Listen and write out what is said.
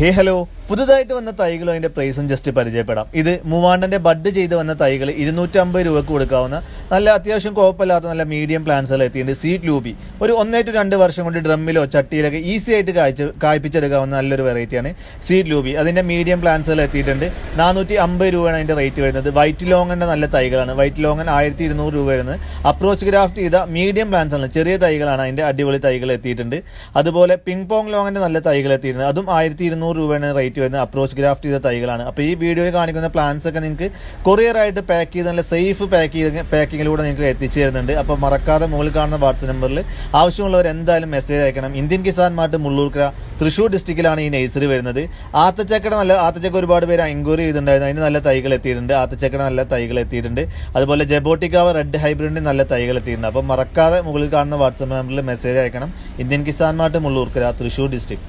Hello, പുതുതായിട്ട് വന്ന തൈകളും അതിൻ്റെ പ്രൈസും ജസ്റ്റ് പരിചയപ്പെടാം. ഇത് മൂവാണ്ടൻ്റെ ബഡ് ചെയ്ത് വന്ന തൈകൾ 250 രൂപക്ക് കൊടുക്കാവുന്ന നല്ല അത്യാവശ്യം കുഴപ്പമില്ലാത്ത നല്ല മീഡിയം പ്ലാന്റ്സുകൾ എത്തിയിട്ടുണ്ട്. സീഡ് ലൂബി ഒരു 1 to 2 വർഷം കൊണ്ട് ഡ്രമ്മിലോ ചട്ടിയിലൊക്കെ ഈസി ആയിട്ട് കായ്പ്പിച്ചെടുക്കാവുന്ന നല്ലൊരു വെറൈറ്റിയാണ് സീഡ് ലൂബി. അതിൻ്റെ മീഡിയം പ്ലാന്റ്സുകൾ എത്തിയിട്ടുണ്ട്. 450 രൂപയാണ് അതിൻ്റെ റേറ്റ് വരുന്നത്. വൈറ്റ് ലോങ്ങൻ്റെ നല്ല തൈകളാണ്. വൈറ്റ് ലോങ്ങൻ 1200 രൂപ വരുന്നത്. അപ്രോച്ച് ഗ്രാഫ്റ്റ് ചെയ്ത മീഡിയം പ്ലാന്റ്സ് ആണ്, ചെറിയ തൈകളാണ്. അതിൻ്റെ അടിപൊളി തൈകൾ എത്തിയിട്ടുണ്ട്. അതുപോലെ പിങ് പോങ് ലോങ്ങൻ്റെ നല്ല തൈകൾ എത്തിയിട്ടുണ്ട്. അതും 1200 രൂപയാണ് റേറ്റ് വരുന്നത്. അപ്രോച്ച് ഗ്രാഫ്റ്റ് ചെയ്ത തൈകളാണ്. അപ്പോൾ ഈ വീഡിയോയിൽ കാണിക്കുന്ന പ്ലാന്റ്സ് ഒക്കെ നിങ്ങൾക്ക് കൊറിയറായിട്ട് പാക്ക് ചെയ്ത് നല്ല സേഫ് പാക്കിങ്ങിലൂടെ നിങ്ങൾക്ക് എത്തിച്ചു തരുന്നുണ്ട്. അപ്പോൾ മറക്കാതെ മുകളിൽ കാണുന്ന വാട്സ്ആപ്പ് നമ്പറിൽ ആവശ്യമുള്ളവർ എന്തായാലും മെസ്സേജ് അയക്കണം. ഇന്ത്യൻ കിസാൻ മാർട്ട് മുള്ളൂർക്കര തൃശ്ശൂർ ഡിസ്ട്രിക്റ്റിലാണ് ഈ നഴ്സറി വരുന്നത്. ആത്തച്ചക്ക ഒരുപാട് പേര് എൻക്വയറി ചെയ്തിട്ടുണ്ടായിരുന്നു. അതിന് നല്ല തൈകൾ എത്തിയിട്ടുണ്ട്. ആത്തച്ചക്കയുടെ നല്ല തൈകൾ എത്തിയിട്ടുണ്ട്. അതുപോലെ ജബോട്ടിക്കാവ് റെഡ് ഹൈബ്രിഡിൻ്റെ നല്ല തൈകൾ എത്തിയിട്ടുണ്ട്. അപ്പോൾ മറക്കാതെ മുകളിൽ കാണുന്ന വാട്സ്ആപ്പ് നമ്പറിൽ മെസ്സേജ് അയക്കണം. Indian Kisan mart Mullurkara Thrissur district.